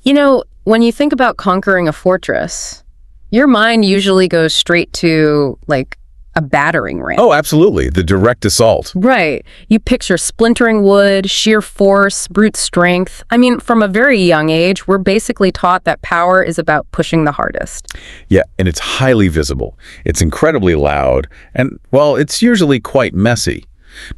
You know, when you think about conquering a fortress, your mind usually goes straight to, like, a battering ram. Oh, absolutely. The direct assault. Right. You picture splintering wood, sheer force, brute strength. I mean, from a very young age, we're basically taught that power is about pushing the hardest. Yeah, and it's highly visible. It's incredibly loud, and, well, it's usually quite messy.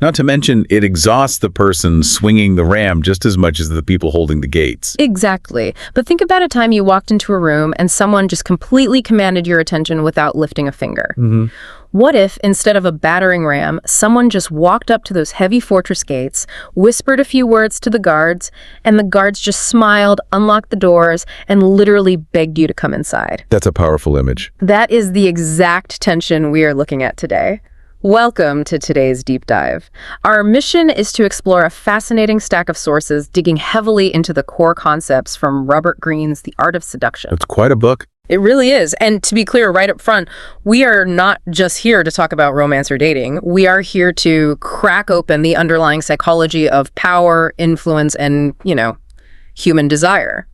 Not to mention, it exhausts the person swinging the ram just as much as the people holding the gates. Exactly. But think about a time you walked into a room and someone just completely commanded your attention without lifting a finger. What if, instead of a battering ram, someone just walked up to those heavy fortress gates, whispered a few words to the guards, and the guards just smiled, unlocked the doors, and literally begged you to come inside? That's a powerful image. That is the exact tension we are looking at today. Welcome to today's deep dive. Our mission is to explore a fascinating stack of sources digging heavily into the core concepts from Robert Greene's The Art of Seduction. It's quite a book. It really is. And to be clear right up front, we are not just here to talk about romance or dating. We are here to crack open the underlying psychology of power, influence, and, human desire.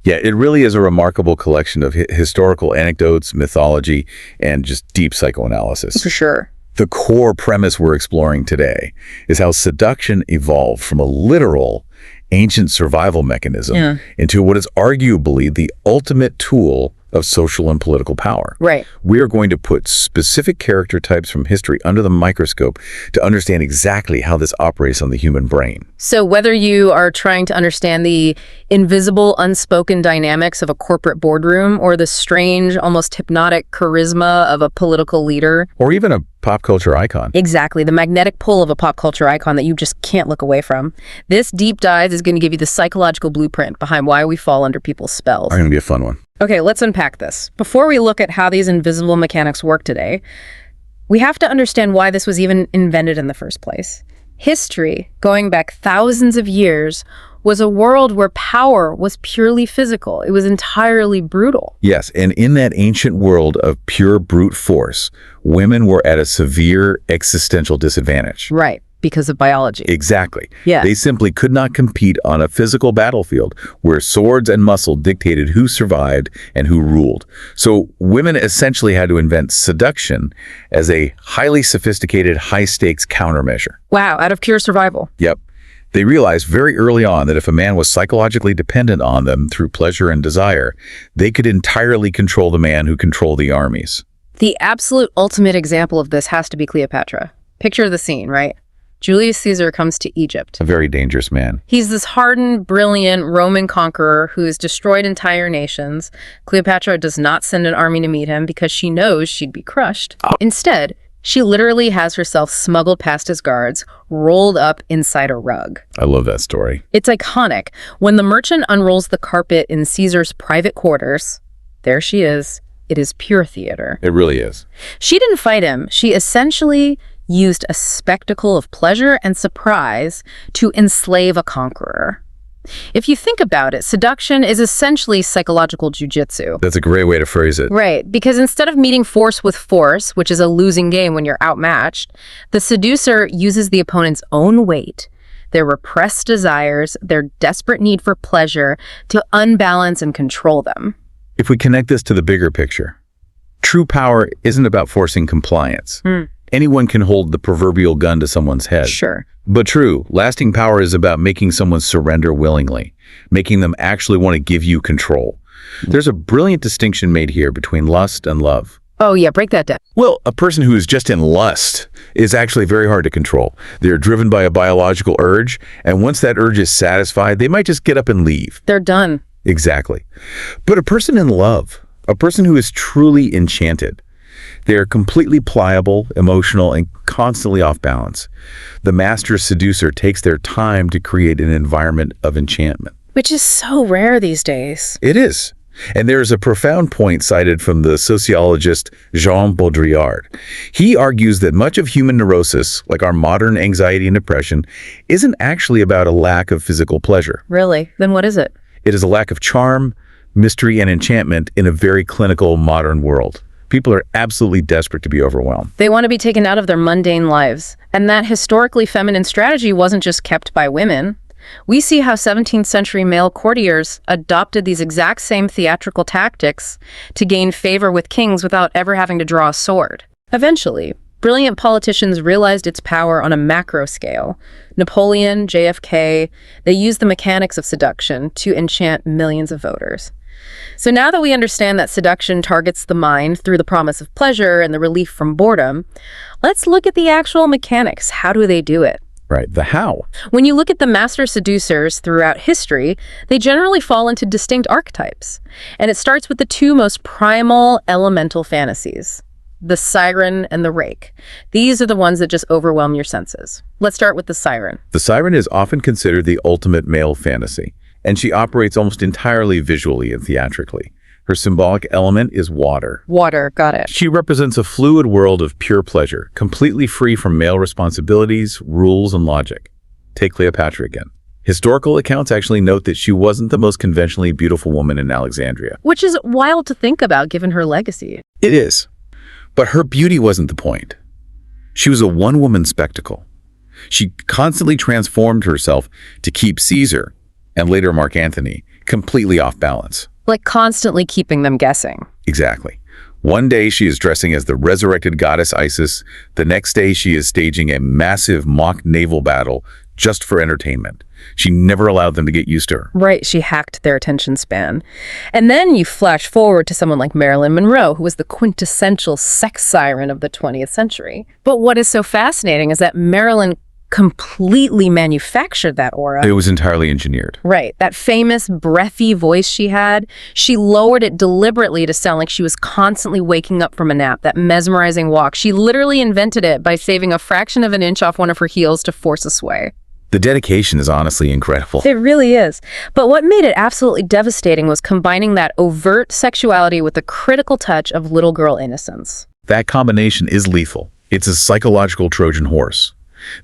Yeah, it really is a remarkable collection of historical anecdotes, mythology, and just deep psychoanalysis. For sure. The core premise we're exploring today is how seduction evolved from a literal ancient survival mechanism into what is arguably the ultimate tool of social and political power. Right. We are going to put specific character types from history under the microscope to understand exactly how this operates on the human brain. So whether you are trying to understand the invisible, unspoken dynamics of a corporate boardroom or the strange, almost hypnotic charisma of a political leader. Or even a pop culture icon. Exactly, the magnetic pull of a pop culture icon that you just can't look away from. This deep dive is going to give you the psychological blueprint behind why we fall under people's spells. It's going to be a fun one. Okay, let's unpack this. Before we look at how these invisible mechanics work today, we have to understand why this was even invented in the first place. History, going back thousands of years, was a world where power was purely physical. It was entirely brutal. Yes, and in that ancient world of pure brute force, women were at a severe existential disadvantage. Right. Because of biology. Exactly. Yeah. They simply could not compete on a physical battlefield where swords and muscle dictated who survived and who ruled. So women essentially had to invent seduction as a highly sophisticated, high-stakes countermeasure. Wow, out of pure survival. Yep. They realized very early on that if a man was psychologically dependent on them through pleasure and desire, they could entirely control the man who controlled the armies. The absolute ultimate example of this has to be Cleopatra. Picture the scene, right? Julius Caesar comes to Egypt. A very dangerous man. He's this hardened, brilliant Roman conqueror who has destroyed entire nations. Cleopatra does not send an army to meet him because she knows she'd be crushed. Instead, she literally has herself smuggled past his guards, rolled up inside a rug. I love that story. It's iconic. When the merchant unrolls the carpet in Caesar's private quarters, there she is. It is pure theater. It really is. She didn't fight him. She essentially used a spectacle of pleasure and surprise to enslave a conqueror. If you think about it, seduction is essentially psychological jujitsu. That's a great way to phrase it. Right, because instead of meeting force with force, which is a losing game when you're outmatched, the seducer uses the opponent's own weight, their repressed desires, their desperate need for pleasure to unbalance and control them. If we connect this to the bigger picture, true power isn't about forcing compliance. Anyone can hold the proverbial gun to someone's head. Sure. But true, lasting power is about making someone surrender willingly, making them actually want to give you control. There's a brilliant distinction made here between lust and love. Oh yeah, break that down. Well, a person who is just in lust is actually very hard to control. They're driven by a biological urge, and once that urge is satisfied, they might just get up and leave. They're done. Exactly. But a person in love, a person who is truly enchanted, they are completely pliable, emotional, and constantly off balance. The master seducer takes their time to create an environment of enchantment. Which is so rare these days. It is. And there is a profound point cited from the sociologist Jean Baudrillard. He argues that much of human neurosis, like our modern anxiety and depression, isn't actually about a lack of physical pleasure. Really? Then what is it? It is a lack of charm, mystery, and enchantment in a very clinical modern world. People are absolutely desperate to be overwhelmed. They want to be taken out of their mundane lives. And that historically feminine strategy wasn't just kept by women. We see how 17th century male courtiers adopted these exact same theatrical tactics to gain favor with kings without ever having to draw a sword. Eventually, brilliant politicians realized its power on a macro scale. Napoleon, JFK, they used the mechanics of seduction to enchant millions of voters. So now that we understand that seduction targets the mind through the promise of pleasure and the relief from boredom, let's look at the actual mechanics. How do they do it? Right, the how. When you look at the master seducers throughout history, they generally fall into distinct archetypes. And it starts with the two most primal elemental fantasies, the Siren and the Rake. These are the ones that just overwhelm your senses. Let's start with the Siren. The Siren is often considered the ultimate male fantasy, and she operates almost entirely visually and theatrically. Her symbolic element is water. Water, got it. She represents a fluid world of pure pleasure, completely free from male responsibilities, rules, and logic. Take Cleopatra again. Historical accounts actually note that she wasn't the most conventionally beautiful woman in Alexandria. Which is wild to think about given her legacy. It is. But her beauty wasn't the point. She was a one-woman spectacle. She constantly transformed herself to keep Caesar, and later Mark Antony, completely off balance. Like constantly keeping them guessing. Exactly. One day she is dressing as the resurrected goddess Isis. The next day she is staging a massive mock naval battle just for entertainment. She never allowed them to get used to her. Right, she hacked their attention span. And then you flash forward to someone like Marilyn Monroe, who was the quintessential sex siren of the 20th century. But what is so fascinating is that Marilyn completely manufactured that aura. It was entirely engineered. Right. That famous breathy voice she had, she lowered it deliberately to sound like she was constantly waking up from a nap, that mesmerizing walk. She literally invented it by saving a fraction of an inch off one of her heels to force a sway. The dedication is honestly incredible. It really is. But what made it absolutely devastating was combining that overt sexuality with the critical touch of little girl innocence. That combination is lethal. It's a psychological Trojan horse.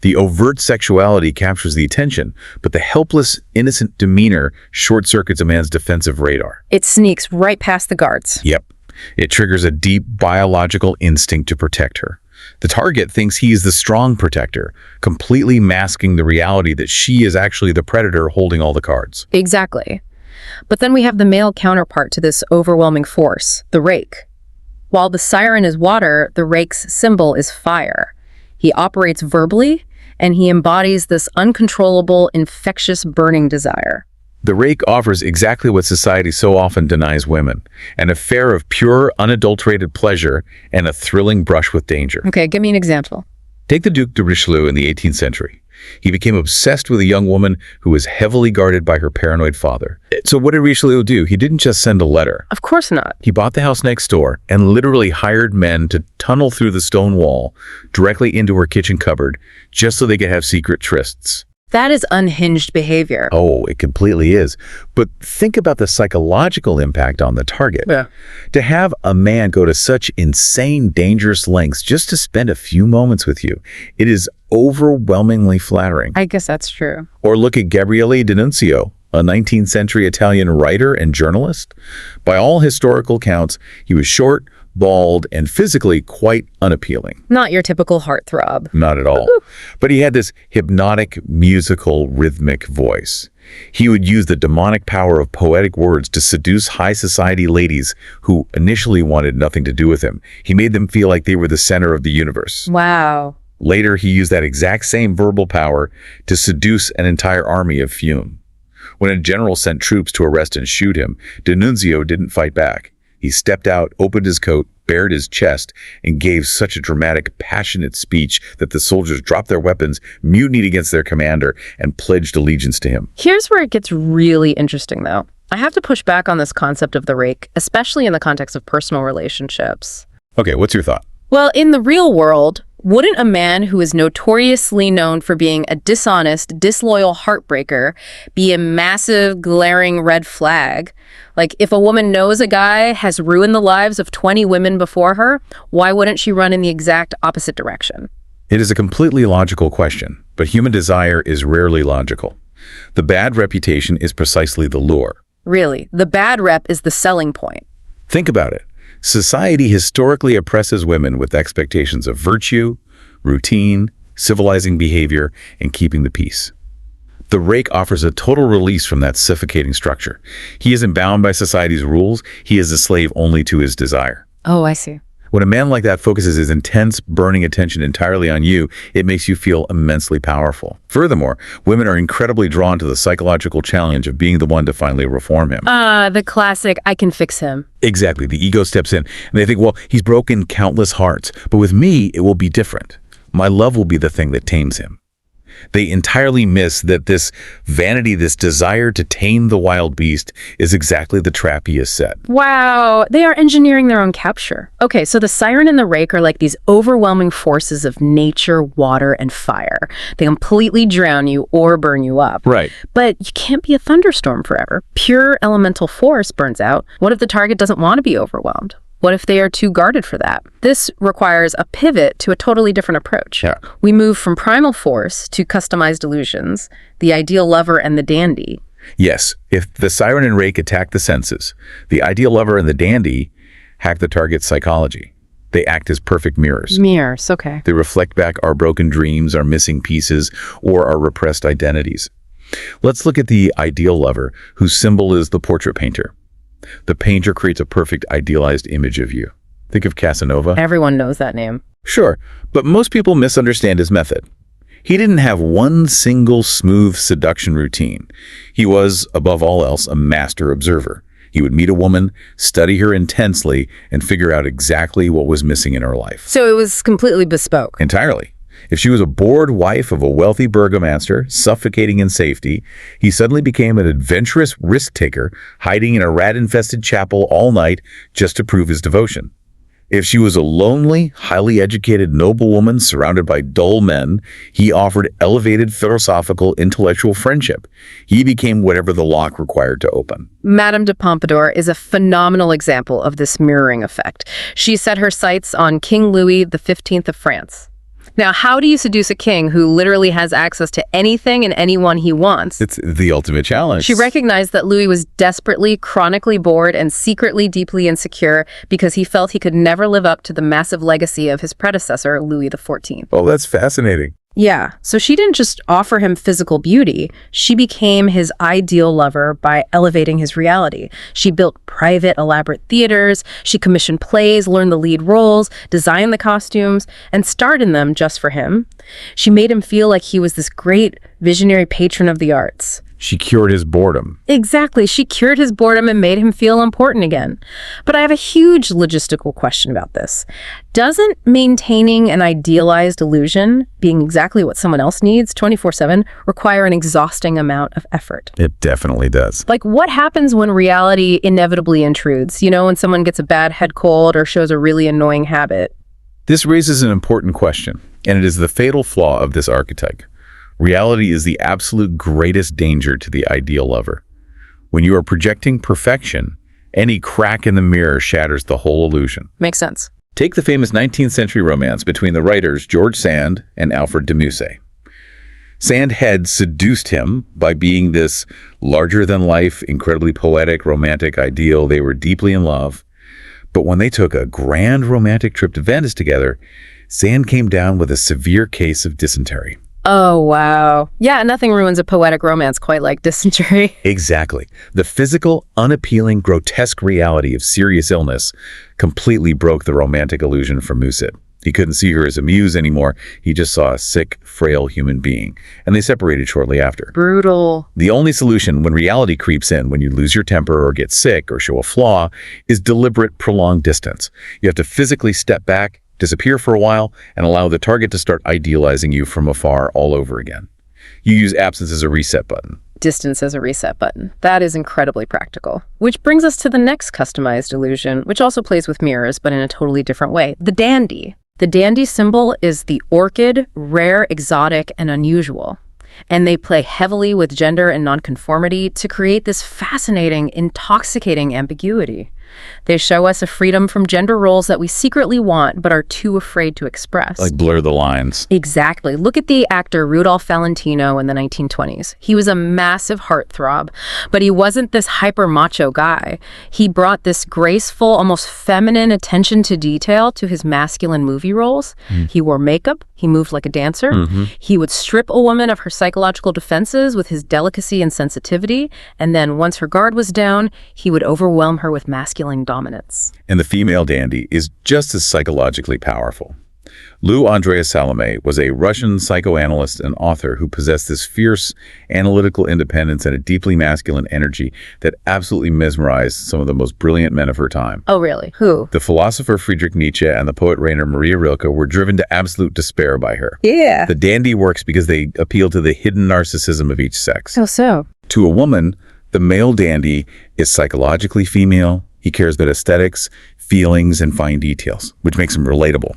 The overt sexuality captures the attention, but the helpless, innocent demeanor short-circuits a man's defensive radar. It sneaks right past the guards. Yep. It triggers a deep biological instinct to protect her. The target thinks he is the strong protector, completely masking the reality that she is actually the predator holding all the cards. Exactly. But then we have the male counterpart to this overwhelming force, the Rake. While the Siren is water, the Rake's symbol is fire. He operates verbally, and he embodies this uncontrollable, infectious, burning desire. The Rake offers exactly what society so often denies women, an affair of pure, unadulterated pleasure and a thrilling brush with danger. Okay, give me an example. Take the Duc de Richelieu in the 18th century. He became obsessed with a young woman who was heavily guarded by her paranoid father. So what did Richelieu do? He didn't just send a letter. Of course not. He bought the house next door and literally hired men to tunnel through the stone wall directly into her kitchen cupboard just so they could have secret trysts. That is unhinged behavior. Oh, it completely is. But think about the psychological impact on the target. Yeah. To have a man go to such insane, dangerous lengths just to spend a few moments with you, it is overwhelmingly flattering. I guess that's true. Or look at Gabriele D'Annunzio, a 19th century Italian writer and journalist. By all historical counts, he was short, bald, and physically quite unappealing. Not your typical heartthrob. Not at all. But he had this hypnotic, musical, rhythmic voice. He would use the demonic power of poetic words to seduce high society ladies who initially wanted nothing to do with him. He made them feel like they were the center of the universe. Wow. Later, he used that exact same verbal power to seduce an entire army of Fume. When a general sent troops to arrest and shoot him, D'Annunzio didn't fight back. He stepped out, opened his coat, bared his chest, and gave such a dramatic, passionate speech that the soldiers dropped their weapons, mutinied against their commander, and pledged allegiance to him. Here's where it gets really interesting, though. I have to push back on this concept of the Rake, especially in the context of personal relationships. Okay, what's your thought? Well, in the real world, wouldn't a man who is notoriously known for being a dishonest, disloyal heartbreaker be a massive, glaring red flag? Like, if a woman knows a guy has ruined the lives of 20 women before her, why wouldn't she run in the exact opposite direction? It is a completely logical question, but human desire is rarely logical. The bad reputation is precisely the lure. Really, the bad rep is the selling point. Think about it. Society historically oppresses women with expectations of virtue, routine, civilizing behavior, and keeping the peace. The Rake offers a total release from that suffocating structure. He isn't bound by society's rules. He is a slave only to his desire. Oh, I see. When a man like that focuses his intense, burning attention entirely on you, it makes you feel immensely powerful. Furthermore, women are incredibly drawn to the psychological challenge of being the one to finally reform him. The classic, I can fix him. Exactly. The ego steps in, and they think, well, he's broken countless hearts, but with me, it will be different. My love will be the thing that tames him. They entirely miss that this vanity, this desire to tame the wild beast, is exactly the trap he has set. Wow, they are engineering their own capture. Okay, so the Siren and the Rake are like these overwhelming forces of nature, water, and fire. They completely drown you or burn you up. Right. But you can't be a thunderstorm forever. Pure elemental force burns out. What if the target doesn't want to be overwhelmed? What if they are too guarded for that? This requires a pivot to a totally different approach. Yeah. We move from primal force to customized illusions, the ideal lover and the dandy. Yes, if the Siren and Rake attack the senses, the ideal lover and the dandy hack the target's psychology. They act as perfect mirrors. Mirrors, okay. They reflect back our broken dreams, our missing pieces, or our repressed identities. Let's look at the ideal lover, whose symbol is the portrait painter. The painter creates a perfect idealized image of you. Think of Casanova. Everyone knows that name. Sure, but most people misunderstand his method. He didn't have one single smooth seduction routine. He was, above all else, a master observer. He would meet a woman, study her intensely, and figure out exactly what was missing in her life. So it was completely bespoke. Entirely. If she was a bored wife of a wealthy burgomaster, suffocating in safety, he suddenly became an adventurous risk-taker, hiding in a rat-infested chapel all night just to prove his devotion. If she was a lonely, highly educated noblewoman surrounded by dull men, he offered elevated philosophical, intellectual friendship. He became whatever the lock required to open. Madame de Pompadour is a phenomenal example of this mirroring effect. She set her sights on King Louis XV of France. Now, how do you seduce a king who literally has access to anything and anyone he wants? It's the ultimate challenge. She recognized that Louis was desperately, chronically bored, and secretly deeply insecure because he felt he could never live up to the massive legacy of his predecessor, Louis XIV. Oh, that's fascinating. Yeah, so she didn't just offer him physical beauty, she became his ideal lover by elevating his reality. She built private, elaborate theaters, she commissioned plays, learned the lead roles, designed the costumes, and starred in them just for him. She made him feel like he was this great, visionary patron of the arts. She cured his boredom. Exactly. She cured his boredom and made him feel important again. But I have a huge logistical question about this. Doesn't maintaining an idealized illusion, being exactly what someone else needs 24/7, require an exhausting amount of effort? It definitely does. Like, what happens when reality inevitably intrudes? You know, when someone gets a bad head cold or shows a really annoying habit? This raises an important question, and it is the fatal flaw of this archetype. Reality is the absolute greatest danger to the ideal lover. When you are projecting perfection, any crack in the mirror shatters the whole illusion. Makes sense. Take the famous 19th century romance between the writers George Sand and Alfred de Musset. Sand had seduced him by being this larger-than-life, incredibly poetic, romantic ideal. They were deeply in love. But when they took a grand romantic trip to Venice together, Sand came down with a severe case of dysentery. Oh, wow. Yeah, nothing ruins a poetic romance quite like dysentery. Exactly. The physical, unappealing, grotesque reality of serious illness completely broke the romantic illusion for Musset. He couldn't see her as a muse anymore. He just saw a sick, frail human being. And they separated shortly after. Brutal. The only solution when reality creeps in, when you lose your temper or get sick or show a flaw, is deliberate, prolonged distance. You have to physically step back, disappear for a while, and allow the target to start idealizing you from afar all over again. You use absence as a reset button. Distance as a reset button. That is incredibly practical. Which brings us to the next customized illusion, which also plays with mirrors, but in a totally different way. The dandy. The dandy symbol is the orchid, rare, exotic, and unusual. And they play heavily with gender and nonconformity to create this fascinating, intoxicating ambiguity. They show us a freedom from gender roles that we secretly want but are too afraid to express. Like blur the lines. Exactly. Look at the actor Rudolph Valentino in the 1920s. He was a massive heartthrob, but he wasn't this hyper-macho guy. He brought this graceful, almost feminine attention to detail to his masculine movie roles. He wore makeup. He moved like a dancer. He would strip a woman of her psychological defenses with his delicacy and sensitivity, and then once her guard was down, he would overwhelm her with masculine dominance. And the female dandy is just as psychologically powerful. Lou Andreas Salome was a Russian psychoanalyst and author who possessed this fierce analytical independence and a deeply masculine energy that absolutely mesmerized some of the most brilliant men of her time. Oh, really? Who? The philosopher Friedrich Nietzsche and the poet Rainer Maria Rilke were driven to absolute despair by her. Yeah. The dandy works because they appeal to the hidden narcissism of each sex. How so? To a woman, the male dandy is psychologically female. He cares about aesthetics, feelings, and fine details, which makes him relatable.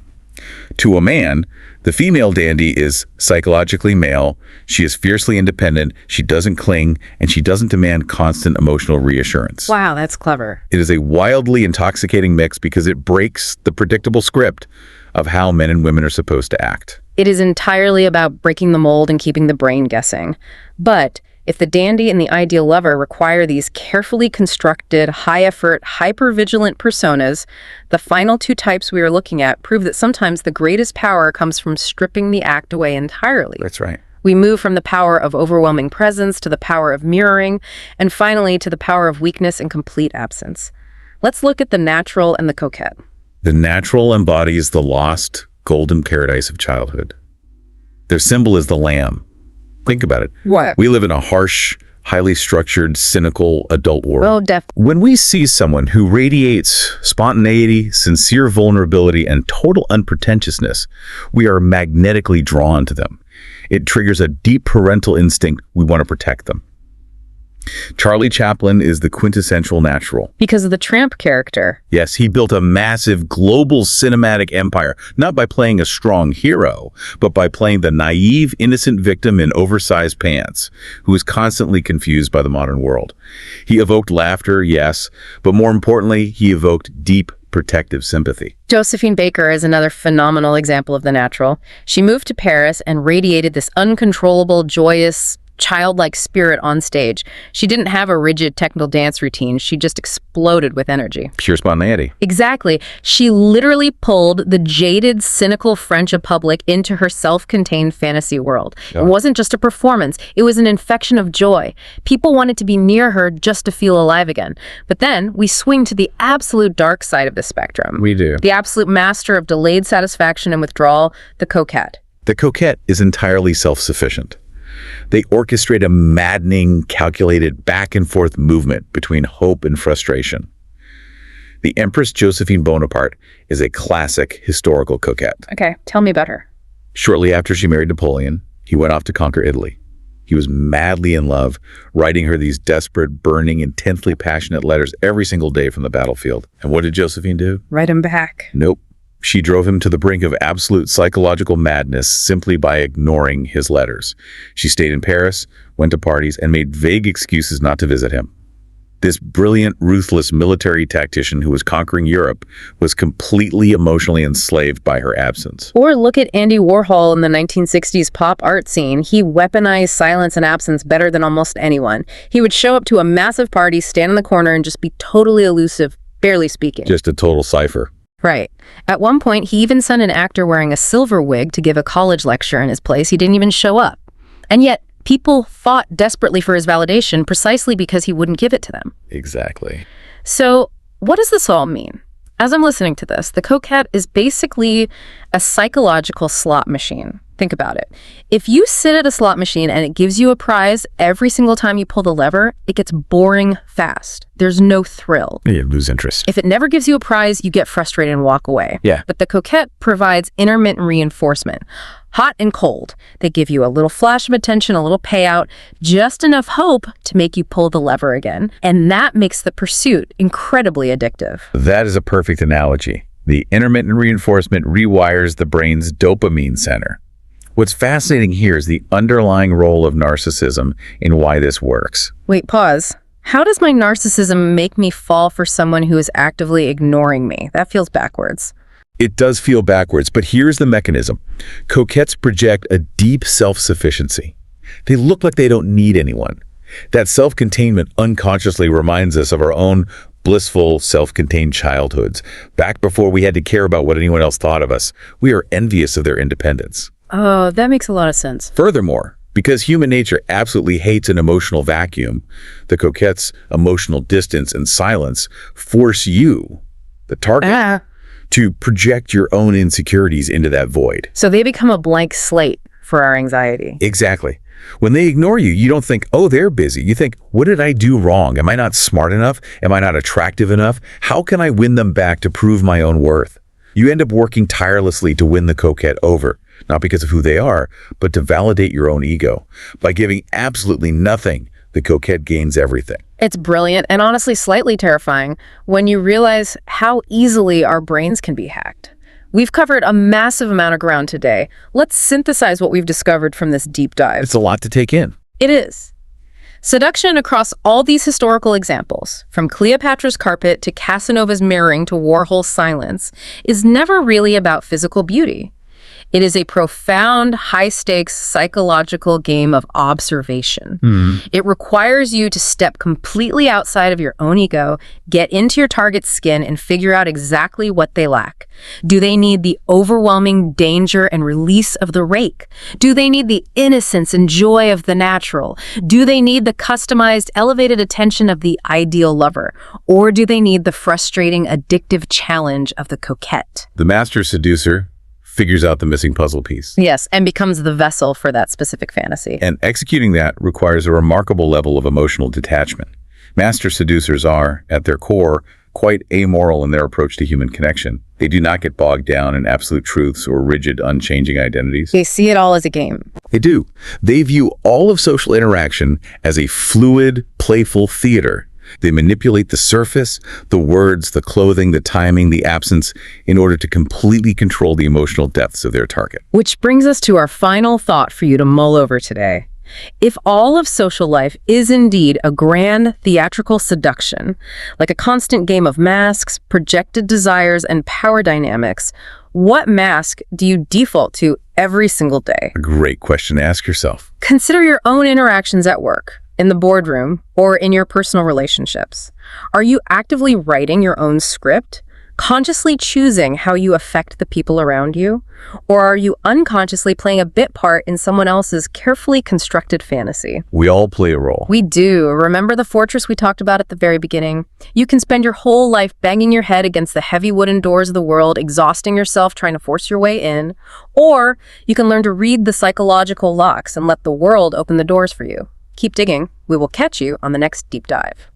To a man, the female dandy is psychologically male. She is fiercely independent, she doesn't cling, and she doesn't demand constant emotional reassurance. Wow, that's clever. It is a wildly intoxicating mix because it breaks the predictable script of how men and women are supposed to act. It is entirely about breaking the mold and keeping the brain guessing. But if the dandy and the ideal lover require these carefully constructed, high-effort, hyper-vigilant personas, the final two types we are looking at prove that sometimes the greatest power comes from stripping the act away entirely. That's right. We move from the power of overwhelming presence to the power of mirroring, and finally to the power of weakness and complete absence. Let's look at the natural and the coquette. The natural embodies the lost, golden paradise of childhood. Their symbol is the lamb. Think about it. What? We live in a harsh, highly structured, cynical adult world. Oh, definitely. When we see someone who radiates spontaneity, sincere vulnerability, and total unpretentiousness, we are magnetically drawn to them. It triggers a deep parental instinct. We want to protect them. Charlie Chaplin is the quintessential natural. Because of the tramp character. Yes, he built a massive global cinematic empire, not by playing a strong hero, but by playing the naive, innocent victim in oversized pants, who is constantly confused by the modern world. He evoked laughter, yes, but more importantly, he evoked deep, protective sympathy. Josephine Baker is another phenomenal example of the natural. She moved to Paris and radiated this uncontrollable, joyous, childlike spirit on stage. She didn't have a rigid technical dance routine. She just exploded with energy. Pure spontaneity. Exactly. She literally pulled the jaded, cynical French public into her self-contained fantasy world. Yeah. It wasn't just a performance. It was an infection of joy. People wanted to be near her just to feel alive again. But then we swing to the absolute dark side of the spectrum. We do. The absolute master of delayed satisfaction and withdrawal, the coquette. The coquette is entirely self-sufficient. They orchestrate a maddening, calculated back-and-forth movement between hope and frustration. The Empress Josephine Bonaparte is a classic historical coquette. Okay, tell me about her. Shortly after she married Napoleon, he went off to conquer Italy. He was madly in love, writing her these desperate, burning, intensely passionate letters every single day from the battlefield. And what did Josephine do? Write him back. Nope. She drove him to the brink of absolute psychological madness simply by ignoring his letters. She stayed in Paris, went to parties, and made vague excuses not to visit him. This brilliant, ruthless military tactician who was conquering Europe was completely emotionally enslaved by her absence. Or look at Andy Warhol in the 1960s pop art scene. He weaponized silence and absence better than almost anyone. He would show up to a massive party, stand in the corner, and just be totally elusive, barely speaking. Just a total cipher. Right. At one point, he even sent an actor wearing a silver wig to give a college lecture in his place. He didn't even show up. And yet, people fought desperately for his validation precisely because he wouldn't give it to them. Exactly. So, what does this all mean? As I'm listening to this, the coquette is basically a psychological slot machine. Think about it. If you sit at a slot machine and it gives you a prize every single time you pull the lever, it gets boring fast. There's no thrill. You lose interest. If it never gives you a prize, you get frustrated and walk away. Yeah. But the coquette provides intermittent reinforcement. Hot and cold. They give you a little flash of attention, a little payout, just enough hope to make you pull the lever again. And that makes the pursuit incredibly addictive. That is a perfect analogy. The intermittent reinforcement rewires the brain's dopamine center. What's fascinating here is the underlying role of narcissism in why this works. Wait, pause. How does my narcissism make me fall for someone who is actively ignoring me? That feels backwards. It does feel backwards, but here's the mechanism. Coquettes project a deep self-sufficiency. They look like they don't need anyone. That self-containment unconsciously reminds us of our own blissful, self-contained childhoods. Back before we had to care about what anyone else thought of us, we are envious of their independence. Oh, that makes a lot of sense. Furthermore, because human nature absolutely hates an emotional vacuum, the coquette's emotional distance and silence force you, the target, to project your own insecurities into that void. So they become a blank slate for our anxiety. Exactly. When they ignore you, you don't think, oh, they're busy. You think, what did I do wrong? Am I not smart enough? Am I not attractive enough? How can I win them back to prove my own worth? You end up working tirelessly to win the coquette over, not because of who they are, but to validate your own ego. By giving absolutely nothing, the coquette gains everything. It's brilliant and honestly slightly terrifying when you realize how easily our brains can be hacked. We've covered a massive amount of ground today. Let's synthesize what we've discovered from this deep dive. It's a lot to take in. It is. Seduction across all these historical examples, from Cleopatra's carpet to Casanova's mirroring to Warhol's silence, is never really about physical beauty. It is a profound, high-stakes psychological game of observation. It requires you to step completely outside of your own ego, get into your target's skin, and figure out exactly what they lack. Do they need the overwhelming danger and release of the rake? Do they need the innocence and joy of the natural? Do they need the customized, elevated attention of the ideal lover? Or do they need the frustrating, addictive challenge of the coquette? The master seducer figures out the missing puzzle piece. Yes, and becomes the vessel for that specific fantasy. And executing that requires a remarkable level of emotional detachment. Master seducers are, at their core, quite amoral in their approach to human connection. They do not get bogged down in absolute truths or rigid, unchanging identities. They see it all as a game. They do. They view all of social interaction as a fluid, playful theater. They manipulate the surface, the words, the clothing, the timing, the absence, in order to completely control the emotional depths of their target. Which brings us to our final thought for you to mull over today. If all of social life is indeed a grand theatrical seduction, like a constant game of masks, projected desires, and power dynamics, what mask do you default to every single day? A great question to ask yourself. Consider your own interactions at work, in the boardroom, or in your personal relationships. Are you actively writing your own script, consciously choosing how you affect the people around you? Or are you unconsciously playing a bit part in someone else's carefully constructed fantasy? We all play a role. We do. Remember the fortress we talked about at the very beginning? You can spend your whole life banging your head against the heavy wooden doors of the world, exhausting yourself trying to force your way in. Or you can learn to read the psychological locks and let the world open the doors for you. Keep digging. We will catch you on the next deep dive.